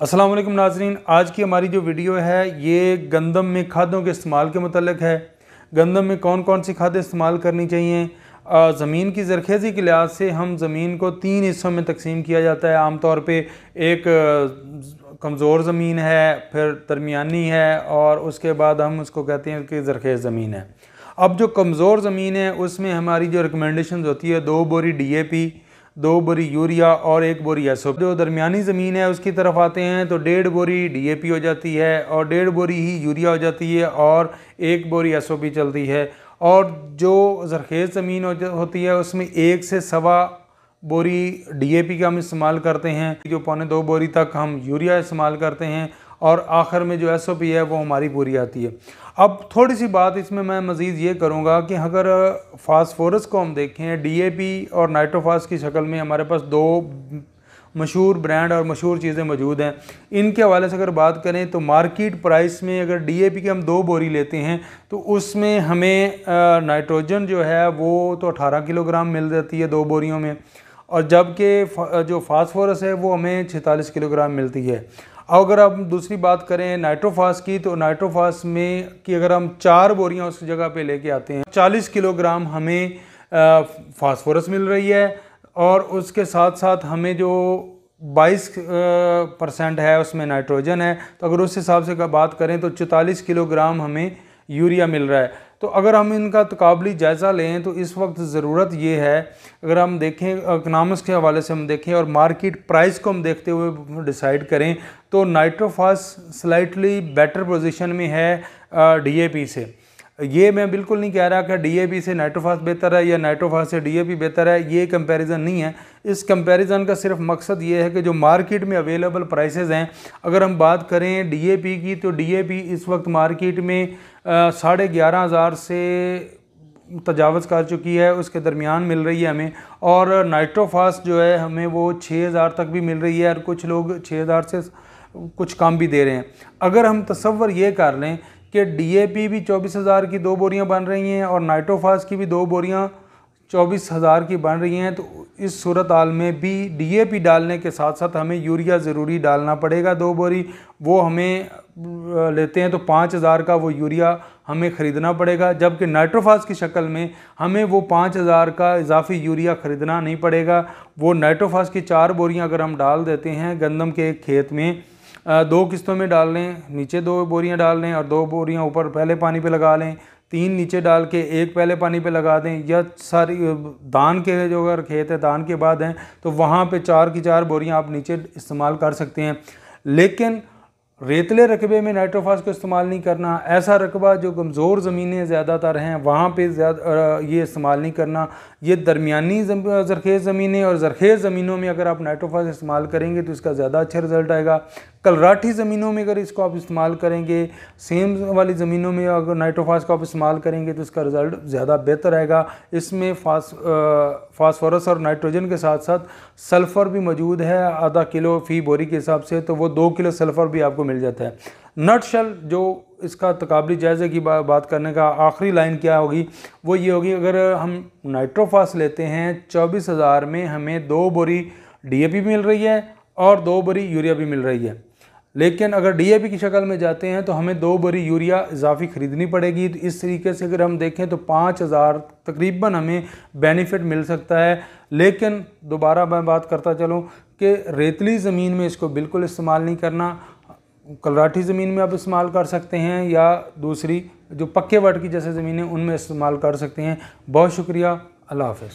अस्सलाम वालेकुम नाज़रीन, आज की हमारी जो वीडियो है ये गंदम में खादों के इस्तेमाल के मतलब है। गंदम में कौन कौन सी खादें इस्तेमाल करनी चाहिए। ज़मीन की ज़रखेज़ी के लिहाज से हम ज़मीन को 3 हिस्सों में तकसीम किया जाता है आम तौर पे। एक कमज़ोर ज़मीन है, फिर दरमियानी है और उसके बाद हम उसको कहते हैं कि ज़रखेज़ ज़मीन है। अब जो कमज़ोर ज़मीन है उसमें हमारी जो रिकमेंडेशन होती है 2 बोरी DAP, 2 बोरी यूरिया और 1 बोरी SOP। जो दरमियानी ज़मीन है उसकी तरफ आते हैं तो 1.5 बोरी DAP हो जाती है और 1.5 बोरी ही यूरिया हो जाती है और 1 बोरी SOP चलती है। और जो ज़रखेज़ ज़मीन होती है उसमें 1 से सवा बोरी DAP का हम इस्तेमाल करते हैं, जो 1.25 बोरी तक हम यूरिया इस्तेमाल करते हैं और आखिर में जो SOP है वो हमारी पूरी आती है। अब थोड़ी सी बात इसमें मैं मज़ीद ये करूँगा कि अगर फास्फोरस को हम देखें, DAP और नाइट्रोफास की शक्ल में हमारे पास 2 मशहूर ब्रांड और मशहूर चीज़ें मौजूद हैं। इनके हवाले से अगर बात करें तो मार्केट प्राइस में अगर DAP की हम 2 बोरी लेते हैं तो उसमें हमें नाइट्रोजन जो है वो तो 18 किलोग्राम मिल जाती है 2 बोरियों में, और जबकि जो फास्फोरस है वो हमें 46 किलोग्राम मिलती है। अगर हम दूसरी बात करें नाइट्रोफास की, तो नाइट्रोफास में कि अगर हम 4 बोरियां उस जगह पे लेके आते हैं 40 किलोग्राम हमें फास्फोरस मिल रही है और उसके साथ साथ हमें जो 22% है उसमें नाइट्रोजन है। तो अगर उस हिसाब से बात करें तो 44 किलोग्राम हमें यूरिया मिल रहा है। तो अगर हम इनका तकाबली जायज़ा लें तो इस वक्त ज़रूरत ये है, अगर हम देखें इकनॉमिक्स के हवाले से हम देखें और मार्केट प्राइस को हम देखते हुए डिसाइड करें तो नाइट्रोफास स्लाइटली बेटर पोजीशन में है DAP से। ये मैं बिल्कुल नहीं कह रहा कि DAP से नाइट्रोफास बेहतर है या नाइट्रोफास से DAP बेहतर है, ये कंपैरिजन नहीं है। इस कंपैरिजन का सिर्फ मकसद ये है कि जो मार्केट में अवेलेबल प्राइसेस हैं, अगर हम बात करें DAP की तो DAP इस वक्त मार्केट में 11,500 से तजावज़ कर चुकी है, उसके दरमियान मिल रही है हमें। और नाइट्रोफास जो है हमें वो 6,000 तक भी मिल रही है और कुछ लोग 6,000 से कुछ कम भी दे रहे हैं। अगर हम तसव्वुर ये कर लें कि DAP भी 24,000 की 2 बोरियां बन रही हैं और नाइट्रोफास की भी 2 बोरियां 24,000 की बन रही हैं, तो इस सूरत हाल में भी DAP डालने के साथ साथ हमें यूरिया ज़रूरी डालना पड़ेगा। 2 बोरी वो हमें लेते हैं तो 5,000 का वो यूरिया हमें ख़रीदना पड़ेगा, जबकि नाइट्रोफास की शक्ल में हमें वो 5,000 का इजाफी यूरिया ख़रीदना नहीं पड़ेगा। वो नाइट्रोफास की 4 बोरियां अगर हम डाल देते हैं गंदम के एक खेत में, 2 किस्तों में डाल लें, नीचे 2 बोरियां डाल लें और 2 बोरियां ऊपर पहले पानी पे लगा लें, 3 नीचे डाल के 1 पहले पानी पे लगा दें, या सारी धान के जो अगर खेत है धान के बाद हैं तो वहाँ पे 4 की 4 बोरियां आप नीचे इस्तेमाल कर सकते हैं। लेकिन रेतले रकबे में नाइट्रोफास को इस्तेमाल नहीं करना। ऐसा रकबा जो कमज़ोर ज़मीनें ज़्यादातर हैं वहाँ पे ज़्यादा ये इस्तेमाल नहीं करना। ये दरमियानी ज़रखेज़ ज़मीनें और ज़रखेज़ ज़मीनों में अगर आप नाइट्रोफास इस्तेमाल करेंगे तो इसका ज़्यादा अच्छा रिज़ल्ट आएगा। कलराठी ज़मीनों में अगर इसको आप इस्तेमाल करेंगे, सेम वाली ज़मीनों में अगर नाइट्रोफास को आप इस्तेमाल करेंगे तो इसका रिज़ल्ट ज़्यादा बेहतर आएगा। इसमें फास्फोरस और नाइट्रोजन के साथ साथ सल्फ़र भी मौजूद है आधा किलो फ़ी बोरी के हिसाब से, तो वो 2 किलो सल्फ़र भी आपको मिल जाता है। नटशल जो इसका तकाबली जायज़े की बात करने का आखिरी लाइन क्या होगी वो ये होगी, अगर हम नाइट्रोफास लेते हैं 24,000 में हमें 2 बोरी DAP मिल रही है और 2 बोरी यूरिया भी मिल रही है। लेकिन अगर DAP की शक्ल में जाते हैं तो हमें 2 बोरी यूरिया इजाफी ख़रीदनी पड़ेगी। तो इस तरीके से अगर हम देखें तो 5,000 तकरीबन हमें बेनिफिट मिल सकता है। लेकिन दोबारा मैं बात करता चलूँ कि रेतली ज़मीन में इसको बिल्कुल इस्तेमाल नहीं करना। कलराठी ज़मीन में आप इस्तेमाल कर सकते हैं या दूसरी जो पक्के वट की जैसे ज़मीनें उनमें इस्तेमाल कर सकते हैं। बहुत शुक्रिया, अल्लाह हाफ़िज़।